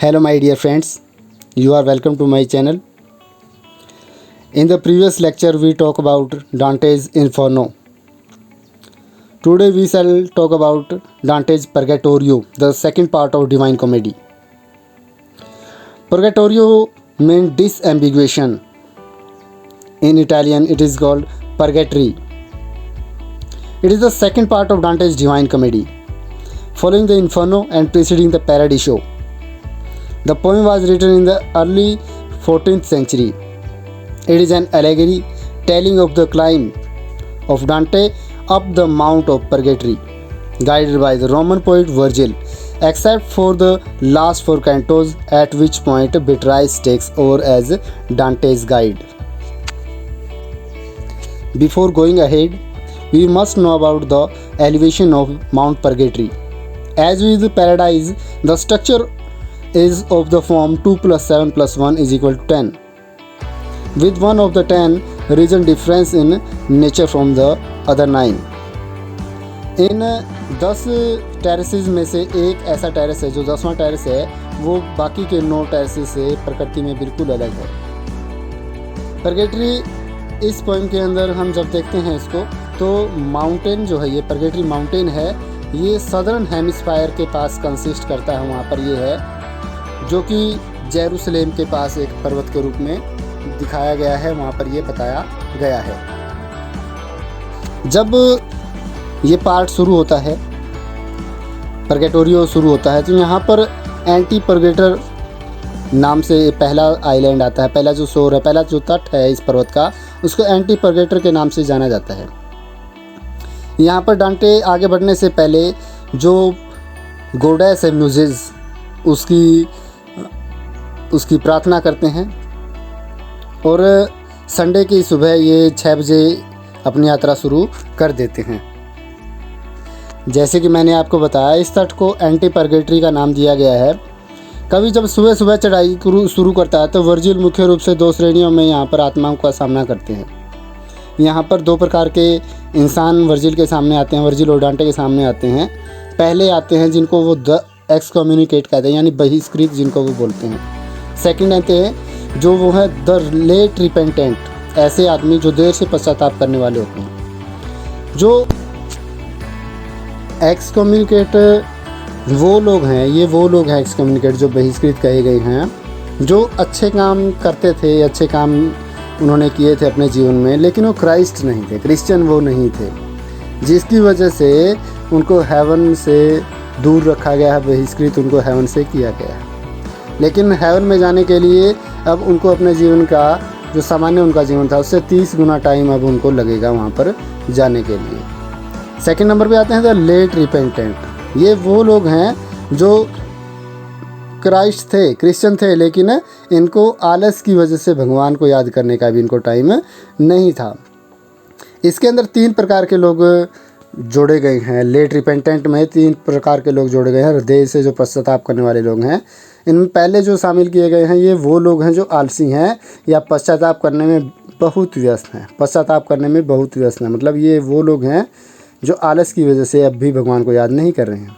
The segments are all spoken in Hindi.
Hello my dear friends, you are welcome to my channel. In the previous lecture we talk about Dante's Inferno. Today we shall talk about Dante's Purgatorio, the second part of Divine Comedy. Purgatorio means disambiguation. In Italian it is called Purgatory. It is the second part of Dante's Divine Comedy, following the Inferno and preceding the Paradiso. The poem was written in the early 14th century. It is an allegory telling of the climb of Dante up the Mount of Purgatory, guided by the Roman poet Virgil, except for the last four cantos, at which point Beatrice takes over as Dante's guide. Before going ahead, we must know about the elevation of Mount Purgatory. As with Paradise, the structure is of the form 2 plus 7 plus 1 is equal to 10, with one of the 10 region difference in nature from the other 9. In 10 terraces में से एक ऐसा टेरेस है जो 10वां टेरेस है, वो बाकी के 9 टेरेसेस से प्रकृति में बिल्कुल अलग है। पर्गेटरी इस पोएम के अंदर हम जब देखते हैं इसको, तो माउंटेन जो है, ये पर्गेटरी माउंटेन है, ये सदर्न हेमिस्फायर के पास कंसिस्ट करता है। वहाँ पर ये है जो कि जेरूसलेम के पास एक पर्वत के रूप में दिखाया गया है, वहाँ पर ये बताया गया है। जब ये पार्ट शुरू होता है, पर्गेटोरियो शुरू होता है, तो यहाँ पर एंटी पर्गेटर नाम से पहला आइलैंड आता है। पहला जो शोर है, पहला जो तट है इस पर्वत का, उसको एंटी पर्गेटर के नाम से जाना जाता है। यहाँ पर डांटे आगे बढ़ने से पहले जो गोडेस है म्यूजेस, उसकी प्रार्थना करते हैं, और संडे की सुबह ये 6 बजे अपनी यात्रा शुरू कर देते हैं। जैसे कि मैंने आपको बताया, इस तट को एंटी पर्गेटरी का नाम दिया गया है। कभी जब सुबह सुबह चढ़ाई शुरू करता है तो वर्जिल मुख्य रूप से 2 श्रेणियों में यहाँ पर आत्माओं का सामना करते हैं। यहाँ पर 2 प्रकार के इंसान वर्जिल के सामने आते हैं, वर्जिल और डांटे के सामने आते हैं। पहले आते हैं जिनको वो द एक्सकम्युनिकेट कहते हैं, यानी बहिष्कृत जिनको वो बोलते हैं। सेकंड आते हैं जो वो है द लेट रिपेंटेंट, ऐसे आदमी जो देर से पश्चाताप करने वाले होते हैं। जो एक्सकम्युनिकेट वो लोग हैं, ये वो लोग हैं एक्सकम्युनिकेट जो बहिष्कृत कहे गए हैं, जो अच्छे काम करते थे, अच्छे काम उन्होंने किए थे अपने जीवन में, लेकिन वो क्राइस्ट नहीं थे, क्रिश्चियन वो नहीं थे, जिसकी वजह से उनको हेवन से दूर रखा गया है, बहिष्कृत उनको हेवन से किया गया है। लेकिन हेवन में जाने के लिए अब उनको अपने जीवन का जो सामान्य उनका जीवन था उससे 30 गुना टाइम अब उनको लगेगा वहाँ पर जाने के लिए। सेकंड नंबर पे आते हैं द लेट रिपेंटेंट। ये वो लोग हैं जो क्राइस्ट थे, क्रिश्चियन थे, लेकिन इनको आलस की वजह से भगवान को याद करने का भी इनको टाइम नहीं था। इसके अंदर 3 प्रकार के लोग जोड़े गए हैं। लेट रिपेंटेंट में 3 प्रकार के लोग जोड़े गए हैं, हृदय से जो पश्चाताप करने वाले लोग हैं। इनमें पहले जो शामिल किए गए हैं, ये वो लोग हैं जो आलसी हैं या पश्चाताप करने में बहुत व्यस्त हैं। पश्चाताप करने में बहुत व्यस्त हैं, मतलब ये वो लोग हैं जो आलस की वजह से अब भी भगवान को याद नहीं कर रहे हैं।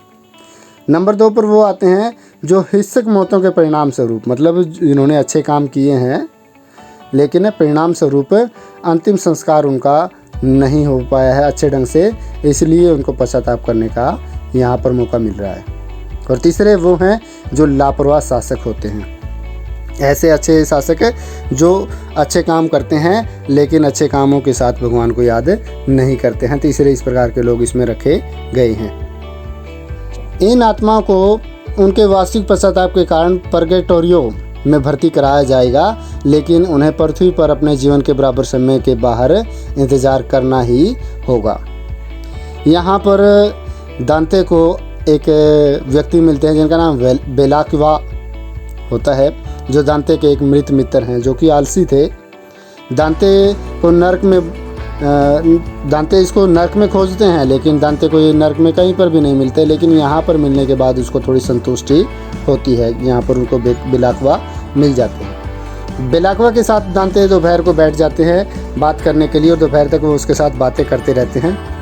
नंबर 2 पर वो आते हैं जो हिंसक मौतों के परिणाम स्वरूप, मतलब जिन्होंने अच्छे काम किए हैं लेकिन परिणाम स्वरूप अंतिम संस्कार उनका नहीं हो पाया है अच्छे ढंग से, इसलिए उनको पश्चाताप करने का यहाँ पर मौका मिल रहा है। और तीसरे वो हैं जो लापरवाह शासक होते हैं, ऐसे अच्छे शासक जो अच्छे काम करते हैं लेकिन अच्छे कामों के साथ भगवान को याद नहीं करते हैं। तीसरे इस प्रकार के लोग इसमें रखे गए हैं। इन आत्माओं को उनके वास्तविक पश्चाताप के कारण पर्गेटोरियो में भर्ती कराया जाएगा, लेकिन उन्हें पृथ्वी पर अपने जीवन के बराबर समय के बाहर इंतज़ार करना ही होगा। यहाँ पर दांते को एक व्यक्ति मिलते हैं जिनका नाम बेलाक्वा होता है, जो दांते के एक मृत मित्र हैं, जो कि आलसी थे। दांते इसको नर्क में खोजते हैं, लेकिन दांते को ये नर्क में कहीं पर भी नहीं मिलते, लेकिन यहाँ पर मिलने के बाद उसको थोड़ी संतुष्टि होती है। यहाँ पर उनको बेलाक्वा मिल जाते हैं। बेलाक्वा के साथ दांते दोपहर को बैठ जाते हैं बात करने के लिए, और दोपहर तक वो उसके साथ बातें करते रहते हैं।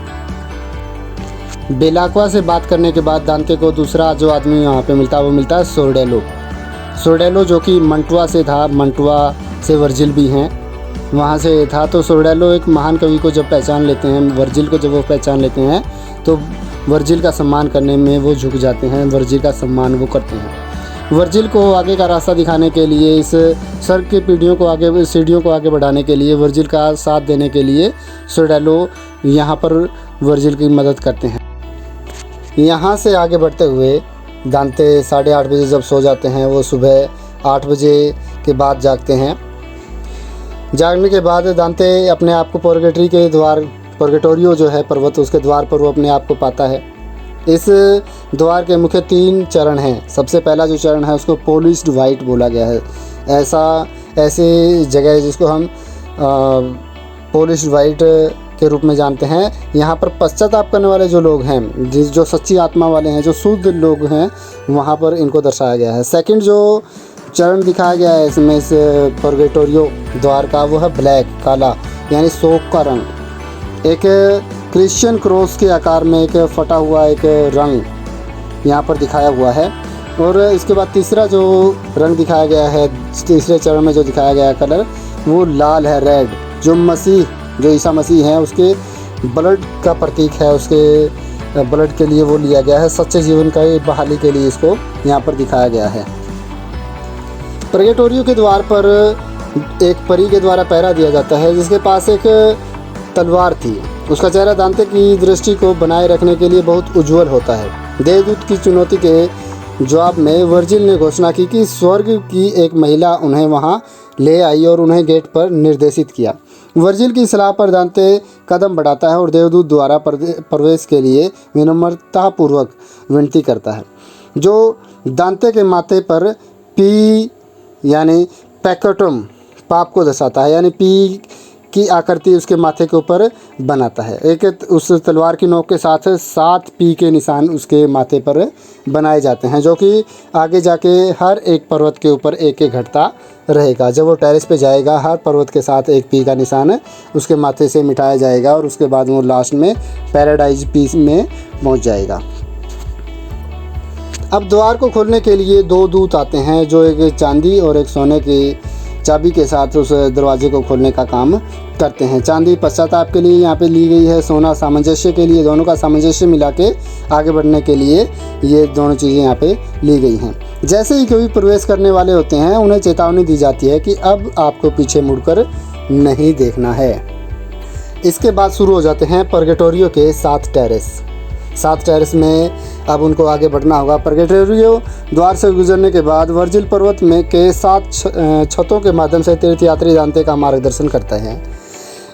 बेलाक्वा से बात करने के बाद दांते को दूसरा जो आदमी यहाँ पे मिलता है वो मिलता है सोर्डेलो। सोरडेलो जो कि मंटुआ से था, मंटुआ से वर्जिल भी हैं, वहाँ से था। तो सोरडेलो एक महान कवि को जब पहचान लेते हैं, वर्जिल को जब वो पहचान लेते हैं तो वर्जिल का सम्मान करने में वो झुक जाते हैं, वर्जिल का सम्मान वो करते हैं। वर्जिल को आगे का रास्ता दिखाने के लिए, इस सर्ग की सीढ़ियों को आगे बढ़ाने के लिए, वर्जिल का साथ देने के लिए सोरडेलो यहाँ पर वर्जिल की मदद करते हैं। यहाँ से आगे बढ़ते हुए दांते 8:30 बजे जब सो जाते हैं, वो सुबह 8 बजे के बाद जागते हैं। जागने के बाद दांते अपने आप को पर्गेटोरियो जो है पर्वत, उसके द्वार पर वो अपने आप को पाता है। इस द्वार के मुख्य 3 चरण हैं। सबसे पहला जो चरण है उसको पॉलिश्ड वाइट बोला गया है। ऐसी जगह है जिसको हम पॉलिश्ड वाइट के रूप में जानते हैं। यहाँ पर पश्चाताप करने वाले जो लोग हैं, जो सच्ची आत्मा वाले हैं, जो शुद्ध लोग हैं, वहाँ पर इनको दर्शाया गया है। सेकंड जो चरण दिखाया गया है इसमें, इस पर्गेटोरियो द्वार का, वो है ब्लैक, काला, यानी शोक का रंग। एक क्रिश्चियन क्रॉस के आकार में एक फटा हुआ एक रंग यहाँ पर दिखाया हुआ है। और इसके बाद तीसरा जो रंग दिखाया गया है, तीसरे चरण में जो दिखाया गया है कलर, वो लाल है, रेड, जो ईसा मसीह हैं उसके ब्लड का प्रतीक है। उसके ब्लड के लिए वो लिया गया है, सच्चे जीवन का बहाली के लिए इसको यहाँ पर दिखाया गया है। पर्गेटोरियो के द्वार पर एक परी के द्वारा पहरा दिया जाता है, जिसके पास एक तलवार थी। उसका चेहरा दांते की दृष्टि को बनाए रखने के लिए बहुत उज्जवल होता है। देवदूत की चुनौती के जवाब में वर्जिल ने घोषणा की कि स्वर्ग की एक महिला उन्हें वहां ले आई और उन्हें गेट पर निर्देशित किया। वर्जिल की सलाह पर दांते कदम बढ़ाता है और देवदूत द्वारा प्रवेश के लिए विनम्रतापूर्वक विनती करता है, जो दांते के माथे पर पी यानी पैकेटम, पाप को दर्शाता है, यानी पी की आकृति उसके माथे के ऊपर बनाता है। उस तलवार की नोक के साथ 7 पी के निशान उसके माथे पर बनाए जाते हैं, जो कि आगे जाके हर एक पर्वत के ऊपर एक एक घटता रहेगा। जब वो टेरेस पे जाएगा, हर पर्वत के साथ एक पी का निशान उसके माथे से मिटाया जाएगा और उसके बाद वो लास्ट में पैराडाइज पीस में पहुंच जाएगा। अब द्वार को खोलने के लिए 2 दूत आते हैं, जो एक चांदी और एक सोने की चाबी के साथ उस दरवाजे को खोलने का काम करते हैं। चांदी पश्चाताप के लिए यहाँ पे ली गई है, सोना सामंजस्य के लिए, दोनों का सामंजस्य मिला के आगे बढ़ने के लिए ये दोनों चीज़ें यहाँ पे ली गई हैं। जैसे ही कोई प्रवेश करने वाले होते हैं, उन्हें चेतावनी दी जाती है कि अब आपको पीछे मुड़कर नहीं देखना है। इसके बाद शुरू हो जाते हैं पर्गेटोरियो के 7 टेरेस में अब उनको आगे बढ़ना होगा। पर्गेटोरियो द्वार से गुजरने के बाद वर्जिल पर्वत में के 7 छतों के माध्यम से तीर्थयात्री दांते का मार्गदर्शन करता है।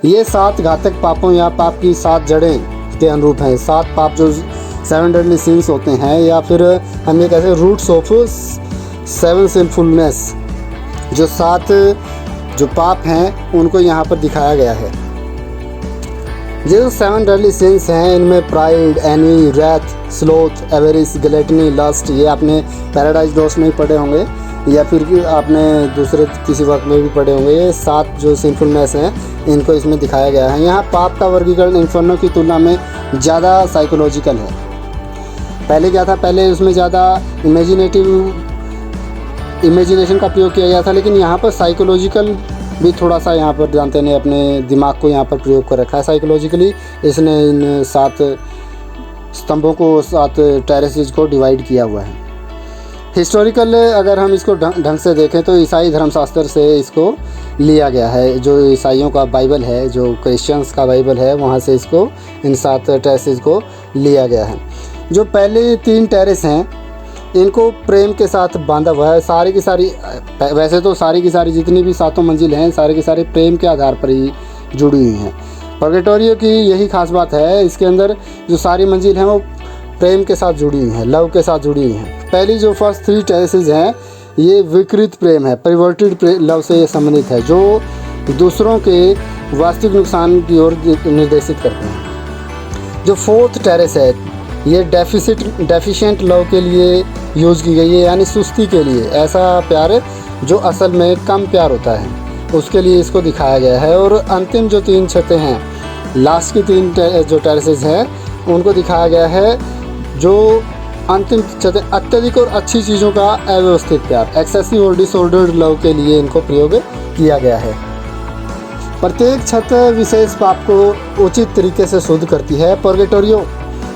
ये 7 घातक पापों या पाप की 7 जड़ें के अनुरूप हैं। 7 पाप जो 7 डेडली सिंस होते हैं, या फिर हम ये कहते हैं रूट्स ऑफ 7 सिनफुलनेस, जो 7 जो पाप हैं उनको यहाँ पर दिखाया गया है। जो 7 डेडली सिंस हैं, इनमें pride, envy, wrath, sloth, avarice, gluttony, lust, ये आपने पैराडाइज लॉस्ट में ही पढ़े होंगे या फिर आपने दूसरे किसी वक्त में भी पढ़े होंगे। ये 7 जो सिंफुलनेस हैं, इनको इसमें दिखाया गया है। यहाँ पाप का वर्गीकरण इन्फर्नो की तुलना में ज़्यादा साइकोलॉजिकल है। पहले क्या था, पहले उसमें ज़्यादा इमेजिनेशन का प्रयोग किया गया था, लेकिन यहाँ पर साइकोलॉजिकल भी थोड़ा सा यहाँ पर दांते ने अपने दिमाग को यहाँ पर प्रयोग कर रखा है। साइकोलॉजिकली इसने इन 7 स्तंभों को, 7 टेरेसेस को डिवाइड किया हुआ है। हिस्टोरिकल अगर हम इसको ढंग से देखें तो ईसाई धर्मशास्त्र से इसको लिया गया है। जो ईसाइयों का बाइबल है, जो क्रिश्चियंस का बाइबल है, वहाँ से इसको इन 7 टेरेसेस को लिया गया है। जो पहले 3 टेरेस हैं, इनको प्रेम के साथ बांधा हुआ है। सारी की सारी, वैसे तो सारी की सारी जितनी भी 7 मंजिल हैं, सारी की सारी प्रेम के आधार पर ही जुड़ी हुई हैं। पर्गेटोरियो की यही खास बात है, इसके अंदर जो सारी मंजिल हैं वो प्रेम के साथ जुड़ी हुई हैं, लव के साथ जुड़ी हुई हैं। पहली जो फर्स्ट 3 टेरेसेस हैं, ये विकृत प्रेम है, परिवर्टिड लव से ये संबंधित है, जो दूसरों के वास्तविक नुकसान की ओर निर्देशित करते हैं। जो 4th टेरेस है, ये डेफिशिएंट लव के लिए यूज़ की गई है, यानी सुस्ती के लिए, ऐसा प्यार जो असल में कम प्यार होता है, उसके लिए इसको दिखाया गया है। और अंतिम जो 3 छतें हैं, लास्ट की 3 जो टेरेसेस हैं, उनको दिखाया गया है जो अंतिम अत्यधिक और अच्छी चीज़ों का अव्यवस्थित प्यार, एक्सेसिव और डिसऑर्डर्ड लव के लिए इनको प्रयोग किया गया है। प्रत्येक छत विशेष पाप को उचित तरीके से शुद्ध करती है। पर्गेटोरियो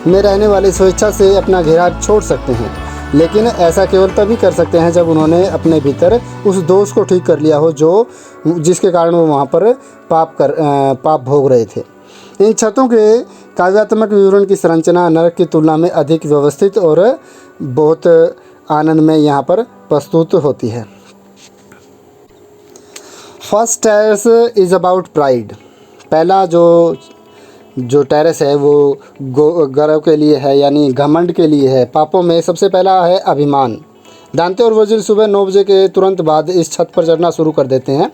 में रहने वाले स्वेच्छा से अपना घेरा छोड़ सकते हैं, लेकिन ऐसा केवल तभी कर सकते हैं जब उन्होंने अपने भीतर उस दोष को ठीक कर लिया हो जिसके कारण वो वहाँ पर पाप भोग रहे थे। इन छतों के काव्यात्मक विवरण की संरचना नरक की तुलना में अधिक व्यवस्थित और बहुत आनंदमय यहाँ पर प्रस्तुत होती है। First terrace is about pride. पहला जो टेरेस है वो गर्व के लिए है, यानी घमंड के लिए है। पापों में सबसे पहला है अभिमान। दांते और वर्जिल सुबह 9 बजे के तुरंत बाद इस छत पर चढ़ना शुरू कर देते हैं।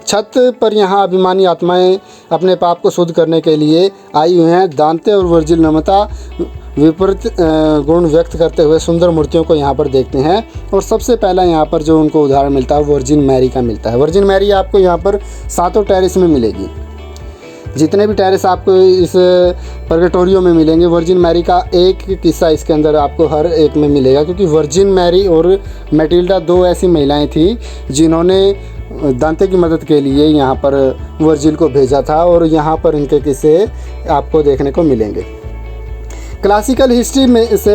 छत पर यहाँ अभिमानी आत्माएं अपने पाप को शुद्ध करने के लिए आई हुई हैं। दांते और वर्जिल नम्रता विपरीत गुण व्यक्त करते हुए सुंदर मूर्तियों को यहाँ पर देखते हैं। और सबसे पहला यहाँ पर जो उनको उदाहरण मिलता है वर्जिन मैरी का मिलता है। वर्जिन मैरी आपको यहाँ पर 7 टेरेस में मिलेगी। जितने भी टेरेस आपको इस पर्गेटोरियो में मिलेंगे, वर्जिन मैरी का एक किस्सा इसके अंदर आपको हर एक में मिलेगा, क्योंकि वर्जिन मैरी और मैटिल्डा 2 ऐसी महिलाएं थी जिन्होंने दांते की मदद के लिए यहाँ पर वर्जिल को भेजा था, और यहाँ पर इनके किस्से आपको देखने को मिलेंगे। क्लासिकल हिस्ट्री में से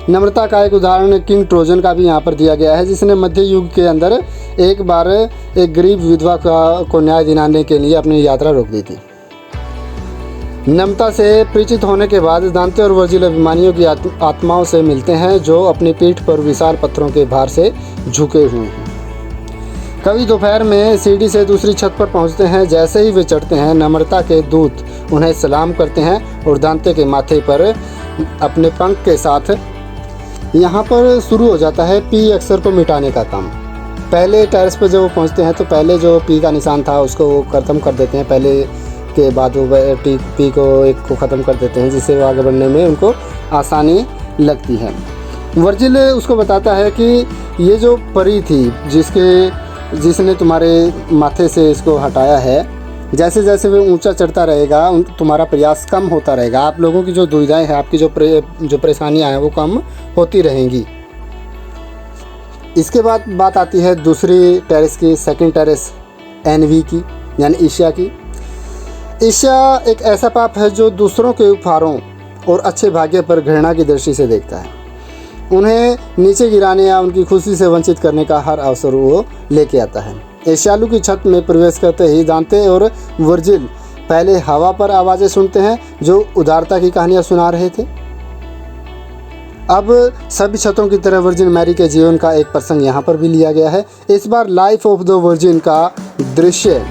नम्रता का एक उदाहरण किंग ट्रोजन का भी यहाँ पर दिया गया है, जिसने मध्य युग के अंदर एक बार एक गरीब विधवा को न्याय दिलाने के लिए अपनी यात्रा रोक दी थी। नम्रता से परिचित होने के बाद दांते और वर्जिल अभिमानियों की आत्माओं से मिलते हैं जो अपनी पीठ पर विशाल पत्थरों के भार से झुके हुए हैं। कवि दोपहर में सीढ़ी से दूसरी छत पर पहुंचते हैं। जैसे ही वे चढ़ते हैं, नम्रता के दूत उन्हें सलाम करते हैं और दांते के माथे पर अपने पंख के साथ यहाँ पर शुरू हो जाता है पी अक्षर को मिटाने का काम। पहले टेरेस पर जब वो पहुँचते हैं तो पहले जो पी का निशान था उसको वो ख़त्म कर देते हैं, पहले के बाद वो पी को एक को ख़त्म कर देते हैं, जिससे वो आगे बढ़ने में उनको आसानी लगती है। वर्जिल उसको बताता है कि ये जो परी थी जिसने तुम्हारे माथे से इसको हटाया है, जैसे जैसे वो ऊंचा चढ़ता रहेगा तुम्हारा प्रयास कम होता रहेगा। आप लोगों की जो दुविधाएं हैं, आपकी जो परेशानियां हैं वो कम होती रहेंगी। इसके बाद बात आती है दूसरी टेरेस की, सेकंड टेरेस एनवी की, यानी ईर्ष्या की। ईर्ष्या एक ऐसा पाप है जो दूसरों के उपहारों और अच्छे भाग्य पर घृणा की दृष्टि से देखता है। उन्हें नीचे गिराने या उनकी खुशी से वंचित करने का हर अवसर वो लेके आता है। ईर्ष्यालु की छत में प्रवेश करते ही दांते और वर्जिल पहले हवा पर आवाज़ें सुनते हैं जो उदारता की कहानियाँ सुना रहे थे। अब सभी छतों की तरह वर्जिन मैरी के जीवन का एक प्रसंग यहाँ पर भी लिया गया है। इस बार लाइफ ऑफ द वर्जिन का दृश्य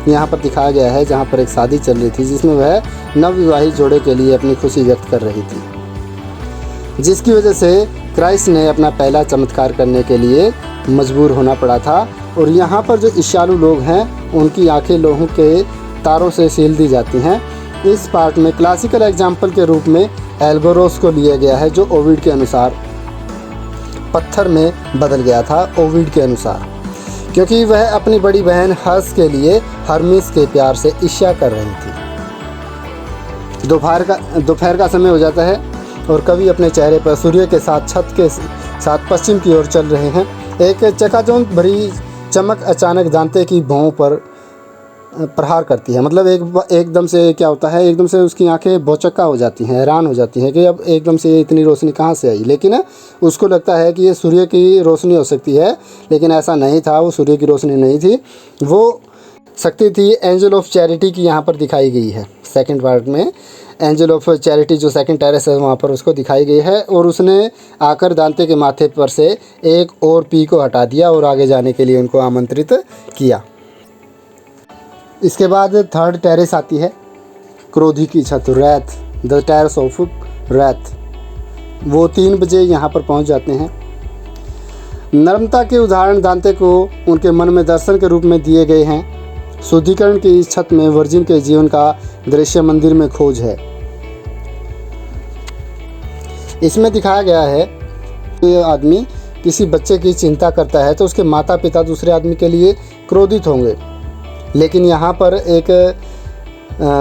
यहाँ पर दिखाया गया है, जहाँ पर एक शादी चल रही थी जिसमें वह नवविवाहित जोड़े के लिए अपनी खुशी व्यक्त कर रही थी, जिसकी वजह से क्राइस्ट ने अपना पहला चमत्कार करने के लिए मजबूर होना पड़ा था। और यहाँ पर जो ईर्ष्यालु लोग हैं उनकी आंखें लोहों के तारों से सील दी जाती हैं। इस पार्ट में क्लासिकल एग्जाम्पल के रूप में एल्गोरोस को लिया गया है, जो ओविड के अनुसार पत्थर में बदल गया था, ओविड के अनुसार, क्योंकि वह अपनी बड़ी बहन हर्ष के लिए हर्मिस के प्यार से ईर्ष्या कर रही थी। दोपहर का समय हो जाता है और कवि अपने चेहरे पर सूर्य के साथ छत के साथ पश्चिम की ओर चल रहे हैं। एक चकाचौंध भरी चमक अचानक दांते की भौं पर प्रहार करती है। मतलब एकदम से क्या होता है, एकदम से उसकी आंखें भौचक्का हो जाती हैं, हैरान हो जाती हैं कि अब एकदम से इतनी रोशनी कहाँ से आई। लेकिन उसको लगता है कि ये सूर्य की रोशनी हो सकती है, लेकिन ऐसा नहीं था, वो सूर्य की रोशनी नहीं थी, वो शक्ति थी एंजल ऑफ चैरिटी की यहाँ पर दिखाई गई है। सेकंड पार्ट में एंजल ऑफ चैरिटी जो सेकंड टेरेस है वहाँ पर उसको दिखाई गई है, और उसने आकर दांते के माथे पर से एक और पी को हटा दिया और आगे जाने के लिए उनको आमंत्रित किया। इसके बाद थर्ड टेरेस आती है, क्रोधी की छत, wrath, the terrace of wrath. वो 3 बजे यहाँ पर पहुँच जाते हैं। नर्मता के उदाहरण दांते को उनके मन में दर्शन के रूप में दिए गए हैं। शुद्धिकरण की इस छत में वर्जिन के जीवन का दृश्य मंदिर में खोज है। इसमें दिखाया गया है कि आदमी किसी बच्चे की चिंता करता है तो उसके माता पिता दूसरे आदमी के लिए क्रोधित होंगे, लेकिन यहाँ पर एक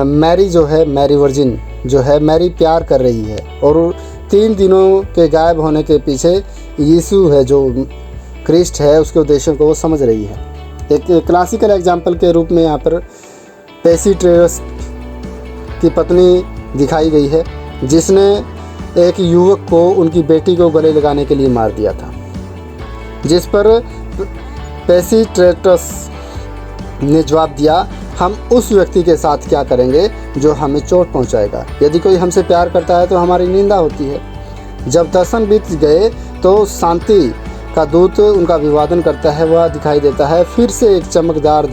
मैरी जो है, मैरी वर्जिन जो है, मैरी प्यार कर रही है और 3 दिनों के गायब होने के पीछे यीशु है, जो क्रिस्ट है, उसके उद्देश्यों को वो समझ रही है। एक क्लासिकल एग्जाम्पल के रूप में यहाँ पर पेसिट्रेयस की पत्नी दिखाई गई है, जिसने एक युवक को उनकी बेटी को गले लगाने के लिए मार दिया था, जिस पर पेसिट्रेटस ने जवाब दिया, हम उस व्यक्ति के साथ क्या करेंगे जो हमें चोट पहुंचाएगा। यदि कोई हमसे प्यार करता है तो हमारी निंदा होती है। जब दर्शन बीत गए तो शांति का दूत उनका अभिवादन करता है, वह दिखाई देता है। फिर से एक चमकदार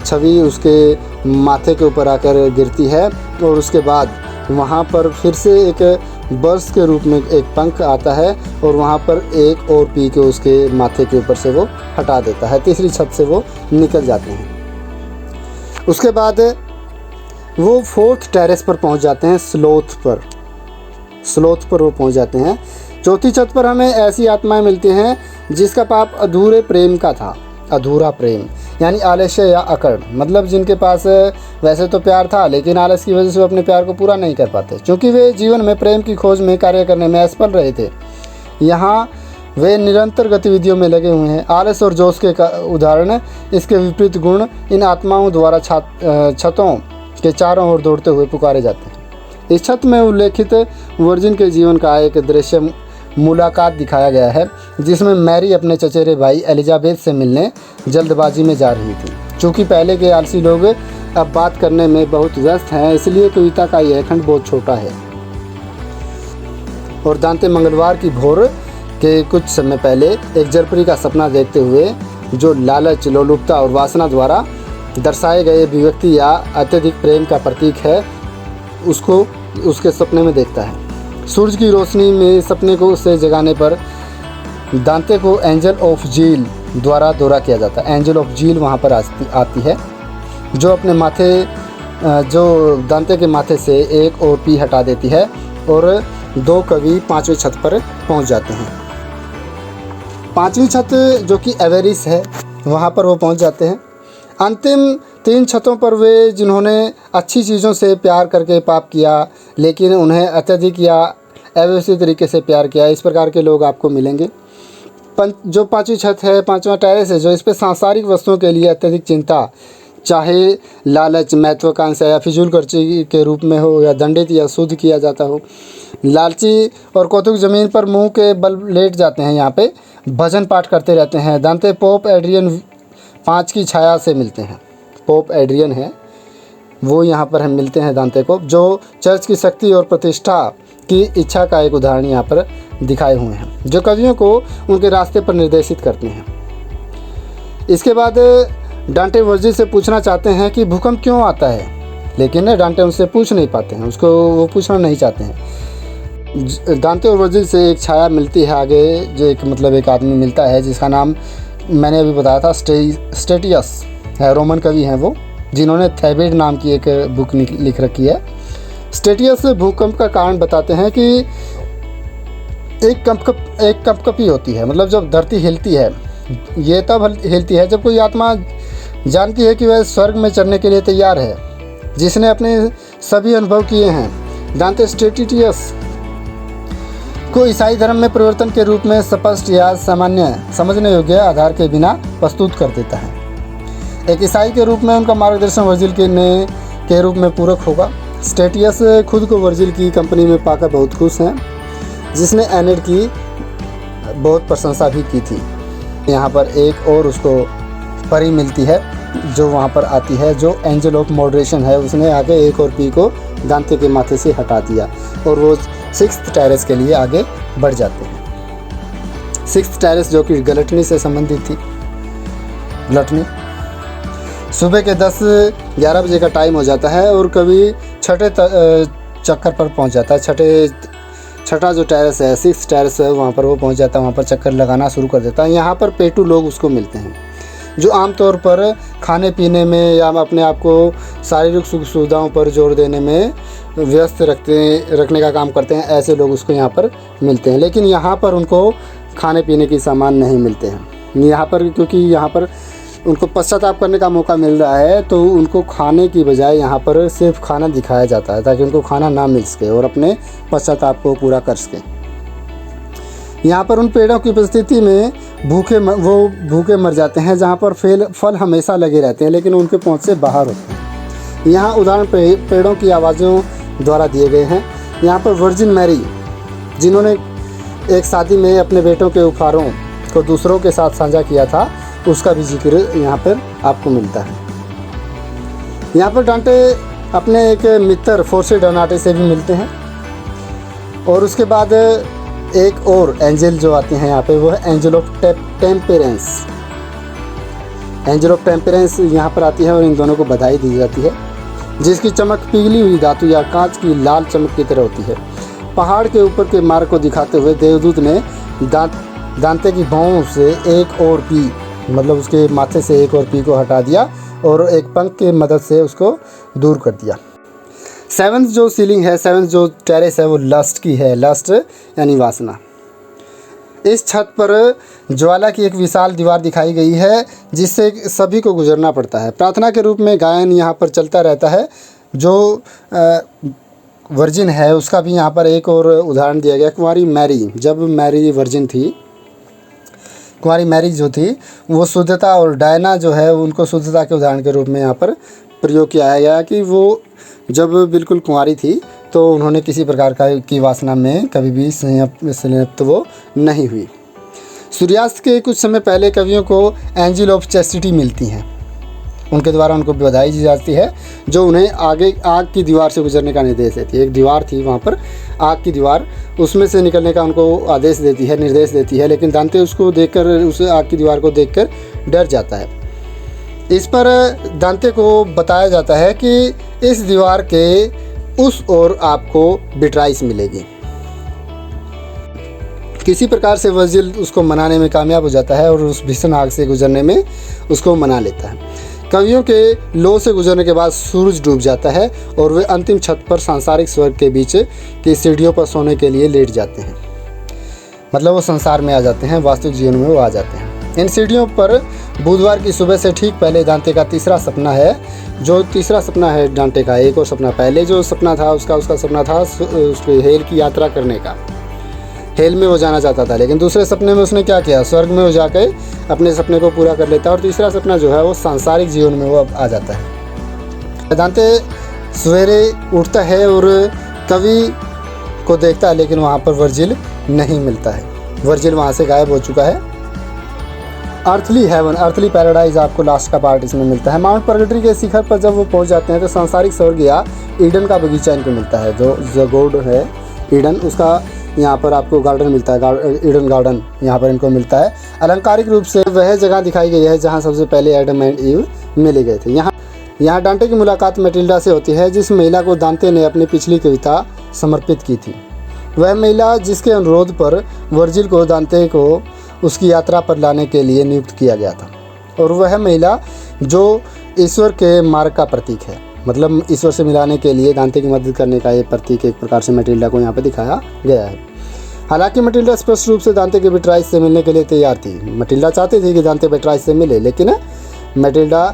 छवि उसके माथे के ऊपर आकर गिरती है और उसके बाद वहाँ पर फिर से एक बर्स के रूप में एक पंख आता है और वहाँ पर एक और पी के उसके माथे के ऊपर से वो हटा देता है। तीसरी छत से वो निकल जाते हैं। उसके बाद वो 4th टेरेस पर पहुँच जाते हैं, स्लोथ पर वो पहुँच जाते हैं। 4थी छत पर हमें ऐसी आत्माएं मिलती हैं जिसका पाप अधूरे प्रेम का था। अधूरा प्रेम यानी आलस्य या अकड़, मतलब जिनके पास वैसे तो प्यार था लेकिन आलस की वजह से वो अपने प्यार को पूरा नहीं कर पाते, क्योंकि वे जीवन में प्रेम की खोज में कार्य करने में असफल रहे थे। यहाँ वे निरंतर गतिविधियों में लगे हुए हैं। आलस और जोश के उदाहरण, इसके विपरीत गुण इन आत्माओं द्वारा छतों के चारों ओर दौड़ते हुए पुकारे जाते हैं। इस छत में उल्लेखित वर्जिन के जीवन का एक दृश्य मुलाकात दिखाया गया है, जिसमें मैरी अपने चचेरे भाई एलिजाबेथ से मिलने जल्दबाजी में जा रही थी। चूँकि पहले के आलसी लोग अब बात करने में बहुत व्यस्त हैं, इसलिए कविता का यह खंड बहुत छोटा है। और दांते मंगलवार की भोर के कुछ समय पहले एक जलपरी का सपना देखते हुए, जो लालच, लोलुपता और वासना द्वारा दर्शाए गए अभिव्यक्ति या अत्यधिक प्रेम का प्रतीक है, उसको उसके सपने में देखता है। सूरज की रोशनी में सपने को उससे जगाने पर दांते को एंजल ऑफ जील द्वारा दौरा किया जाता है। एंजल ऑफ जील वहाँ पर आती है, जो अपने माथे जो दांते के माथे से एक और पी हटा देती है और 2 कवि 5वीं छत पर पहुँच जाते हैं। 5वीं छत जो कि एवेरिस है, वहाँ पर वो पहुँच जाते हैं। अंतिम 3 छतों पर वे जिन्होंने अच्छी चीज़ों से प्यार करके पाप किया, लेकिन उन्हें अत्यधिक या अव्यवस्थित तरीके से प्यार किया, इस प्रकार के लोग आपको मिलेंगे। जो 5वीं छत है, 5वां टेरेस है, जो इस पर सांसारिक वस्तुओं के लिए अत्यधिक चिंता, चाहे लालच, महत्वाकांक्षा या फिजूल खर्ची के रूप में हो या दंडित या शुद्ध किया जाता हो। लालची और कौतुक ज़मीन पर मुंह के बल लेट जाते हैं, यहाँ पे भजन पाठ करते रहते हैं। दांते पोप एड्रियन 5 की छाया से मिलते हैं। पोप एड्रियन है वो यहाँ पर हम मिलते हैं दांते को, जो चर्च की शक्ति और प्रतिष्ठा की इच्छा का एक उदाहरण यहाँ पर दिखाए हुए हैं, जो कवियों को उनके रास्ते पर निर्देशित करते हैं। इसके बाद डांटे वर्जिल से पूछना चाहते हैं कि भूकंप क्यों आता है, लेकिन डांटे उनसे पूछ नहीं पाते हैं, उसको वो पूछना नहीं चाहते हैं। दांते और वर्जिल से एक छाया मिलती है आगे, जो एक आदमी मिलता है जिसका नाम मैंने अभी बताया था, स्टेटियस है। रोमन कवि हैं वो, जिन्होंने थेबेड नाम की एक बुक लिख रखी है। स्टेटियस भूकंप का कारण बताते हैं कि एक कंपकपी होती है, मतलब जब धरती हिलती है, ये तब हिलती है जब कोई आत्मा जानती है कि वह स्वर्ग में चढ़ने के लिए तैयार है, जिसने अपने सभी अनुभव किए हैं। दांते स्टेटियस को ईसाई धर्म में परिवर्तन के रूप में स्पष्ट या सामान्य समझने योग्य आधार के बिना प्रस्तुत कर देता है। एक ईसाई के रूप में उनका मार्गदर्शन वर्जिल के रूप में पूरक होगा। स्टेटियस खुद को वर्जिल की कंपनी में पाकर बहुत खुश हैं, जिसने एनेड की बहुत प्रशंसा भी की थी। यहाँ पर एक और उसको परी मिलती है जो वहाँ पर आती है, जो एंजल ऑफ मॉडरेशन है। उसने आगे एक और पी को दांते के माथे से हटा दिया और वो 6th टेरेस के लिए आगे बढ़ जाते हैं। 6th टेरेस जो कि गलटनी से संबंधित थी। गलटनी सुबह के 10-11 बजे का टाइम हो जाता है और कभी छठे चक्कर पर पहुंच जाता है। छठा जो टेरेस है, 6th टेरेस है, वहाँ पर वो पहुंच जाता है। वहाँ पर चक्कर लगाना शुरू कर देता है। यहाँ पर पेटू लोग उसको मिलते हैं, जो आमतौर पर खाने पीने में या अपने आप को शारीरिक सुख सुविधाओं पर जोर देने में व्यस्त रखने का काम करते हैं। ऐसे लोग उसको यहाँ पर मिलते हैं, लेकिन यहाँ पर उनको खाने पीने की सामान नहीं मिलते हैं। यहाँ पर क्योंकि यहाँ पर उनको पश्चाताप करने का मौका मिल रहा है, तो उनको खाने की बजाय यहाँ पर सिर्फ खाना दिखाया जाता है ताकि उनको खाना ना मिल सके और अपने पश्चाताप को पूरा कर सके। यहाँ पर उन पेड़ों की उपस्थिति में वो भूखे मर जाते हैं जहाँ पर फल हमेशा लगे रहते हैं लेकिन उनके पहुँच से बाहर होते हैं। यहाँ उदाहरण पेड़ों की आवाज़ों द्वारा दिए गए हैं। यहाँ पर वर्जिन मैरी जिन्होंने एक शादी में अपने बेटों के उपहारों को दूसरों के साथ साझा किया था, उसका भी जिक्र यहाँ पर आपको मिलता है। यहाँ पर डांटे अपने एक मित्र फोर्से डोनाटे से भी मिलते हैं। और उसके बाद एक और एंजल जो आते हैं यहाँ पे, वो है angel of temperance. Angel of temperance यहाँ पर आती है और इन दोनों को बधाई दी जाती है, जिसकी चमक पिघली हुई धातु या कांच की लाल चमक की तरह होती है। पहाड़ के ऊपर के मार्ग को दिखाते हुए देवदूत ने दांते की भौं से एक और पी, मतलब उसके माथे से एक और पी को हटा दिया और एक पंख की मदद से उसको दूर कर दिया। सेवंथ जो सीलिंग है, सेवंथ जो टेरेस है, वो लस्ट की है। लस्ट यानी वासना। इस छत पर ज्वाला की एक विशाल दीवार दिखाई गई है जिससे सभी को गुजरना पड़ता है। प्रार्थना के रूप में गायन यहाँ पर चलता रहता है। जो वर्जिन है उसका भी यहाँ पर एक और उदाहरण दिया गया। कुंवारी मैरी, जब मैरी वर्जिन थी, कुंवारी मैरी जो थी वो शुद्धता, और डायना जो है उनको शुद्धता के उदाहरण के रूप में यहाँ पर प्रयोग किया गया कि वो जब बिल्कुल कुंवारी थी तो उन्होंने किसी प्रकार की वासना में कभी भी संलिप्त वो नहीं हुई। सूर्यास्त के कुछ समय पहले कवियों को एंजल ऑफ चैस्टिटी मिलती हैं। उनके द्वारा उनको बधाई दी जाती है जो उन्हें आगे आग की दीवार से गुजरने का निर्देश देती है। एक दीवार थी वहाँ पर, आग की दीवार, उसमें से निकलने का उनको आदेश देती है, निर्देश देती है, लेकिन दांते उसको देखकर, उस आग की दीवार को देखकर डर जाता है। इस पर दांते को बताया जाता है कि इस दीवार के उस ओर आपको बिट्राइस मिलेगी। किसी प्रकार से वर्जिल उसको मनाने में कामयाब हो जाता है और उस भीषण आग से गुजरने में उसको मना लेता है। कवियों के लो से गुजरने के बाद सूरज डूब जाता है और वे अंतिम छत पर सांसारिक स्वर्ग के बीच की सीढ़ियों पर सोने के लिए लेट जाते हैं। मतलब वो संसार में आ जाते हैं, वास्तविक जीवन में वो आ जाते हैं। इन सीढ़ियों पर बुधवार की सुबह से ठीक पहले दांते का तीसरा सपना है। जो तीसरा सपना है डांटे का, एक और सपना, पहले जो सपना था उसका सपना था उसके हेल की यात्रा करने का। हेल में वो जाना चाहता था, लेकिन दूसरे सपने में उसने क्या किया, स्वर्ग में वो जाकर अपने सपने को पूरा कर लेता है। और तीसरा सपना जो है वो सांसारिक जीवन में वो अब आ जाता है। दांते सवेरे उठता है और कवि को देखता है, लेकिन वहाँ पर वर्जिल नहीं मिलता है। वर्जिल वहाँ से गायब हो चुका है। अर्थली हेवन, अर्थली पैराडाइज आपको लास्ट का पार्ट इसमें मिलता है। माउंट परगेटरी के शिखर पर जब वो पहुंच जाते हैं तो सांसारिक स्वर्ग या ईडन का बगीचा इनको मिलता है। जो गोड है ईडन, उसका यहाँ पर आपको गार्डन मिलता है, ईडन गार्डन यहाँ पर इनको मिलता है। अलंकारिक रूप से वह जगह दिखाई गई है जहाँ सबसे पहले एडम एंड ईव मिले गए थे। यहाँ डांटे की मुलाकात मैटिल्डा से होती है, जिस महिला को दांते ने अपनी पिछली कविता समर्पित की थी। वह महिला जिसके अनुरोध पर वर्जिल को दांते को उसकी यात्रा पर लाने के लिए नियुक्त किया गया था, और वह महिला जो ईश्वर के मार्ग का प्रतीक है। मतलब ईश्वर से मिलाने के लिए दांते की मदद करने का ये प्रतीक एक प्रकार से मैटिल्डा को यहाँ पर दिखाया गया है। हालांकि मैटिल्डा स्पष्ट रूप से दांते के बेट्राइस से मिलने के लिए तैयार थी। मैटिल्डा चाहती थी कि दांते बेट्राइस से मिले, लेकिन मैटिल्डा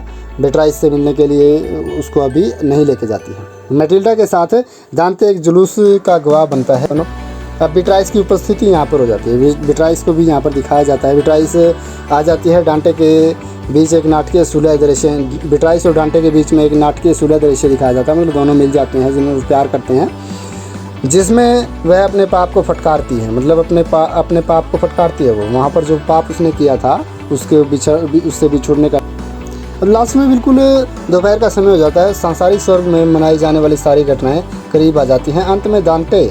बेट्राइस से मिलने के लिए उसको अभी नहीं लेके जाती है। मैटिल्डा के साथ दांते एक जुलूस का गवाह बनता है। अब बेट्राइस की उपस्थिति यहाँ पर हो जाती है। बेट्राइस को भी यहाँ पर दिखाया जाता है। बेट्राइस आ जाती है, डांटे के बीच एक नाटकीय सुलह दृश्य, बेट्राइस और डांटे के बीच में एक नाटकीय सुलह दृश्य दिखाया जाता है। मतलब दोनों मिल जाते हैं, जिनमें वो प्यार करते हैं, जिसमें वह अपने पाप को फटकारती है। मतलब अपने पाप को फटकारती है। वो वहाँ पर जो पाप उसने किया था उससे बिछुड़ने का। अब लास्ट में बिल्कुल दोपहर का समय हो जाता है। सांसारिक स्वर्ग में मनाई जाने वाली सारी घटनाएं करीब आ जाती हैं। अंत में दांटे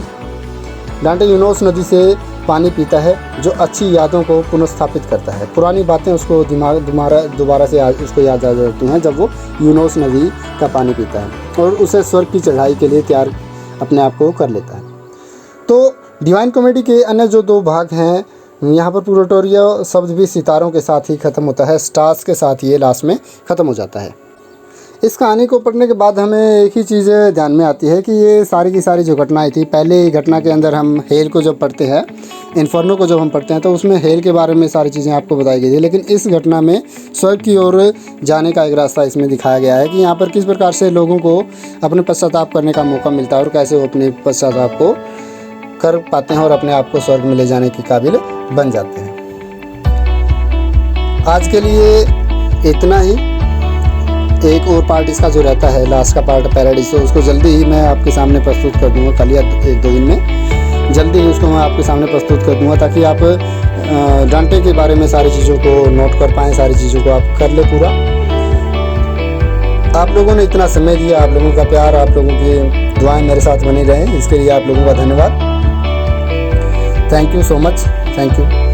यूनोस नदी से पानी पीता है, जो अच्छी यादों को पुनर्स्थापित करता है। पुरानी बातें उसको दोबारा से उसको याद आ जाती हैं जब वो यूनोस नदी का पानी पीता है और उसे स्वर्ग की चढ़ाई के लिए तैयार अपने आप को कर लेता है। तो डिवाइन कॉमेडी के अन्य जो दो भाग हैं, यहाँ पर प्लूटोरियो शब्द भी सितारों के साथ ही ख़त्म होता है। स्टार्स के साथ ये लास्ट में ख़त्म हो जाता है। इस कहानी को पढ़ने के बाद हमें एक ही चीज़ ध्यान में आती है कि ये सारी की सारी जो घटनाएं थी, पहले घटना के अंदर हम हेल को जब पढ़ते हैं, इन्फर्नो को जब हम पढ़ते हैं, तो उसमें हेल के बारे में सारी चीज़ें आपको बताई गई थी। लेकिन इस घटना में स्वर्ग की ओर जाने का एक रास्ता इसमें दिखाया गया है कि यहाँ पर किस प्रकार से लोगों को अपने पश्चाताप करने का मौका मिलता है और कैसे वो अपने पश्चाताप को कर पाते हैं और अपने आप को स्वर्ग में ले जाने के काबिल बन जाते हैं। आज के लिए इतना ही। एक और पार्ट इसका जो रहता है, लास्ट का पार्ट पैराडाइज, तो उसको जल्दी ही मैं आपके सामने प्रस्तुत कर दूंगा, कल या 1-2 दिन में जल्दी ही उसको मैं आपके सामने प्रस्तुत कर दूंगा, ताकि आप डांटे के बारे में सारी चीज़ों को नोट कर पाएँ, सारी चीज़ों को आप कर ले पूरा। आप लोगों ने इतना समय दिया, आप लोगों का प्यार, आप लोगों की दुआएं मेरे साथ बनी रहें, इसके लिए आप लोगों का धन्यवाद। Thank you so much, thank you.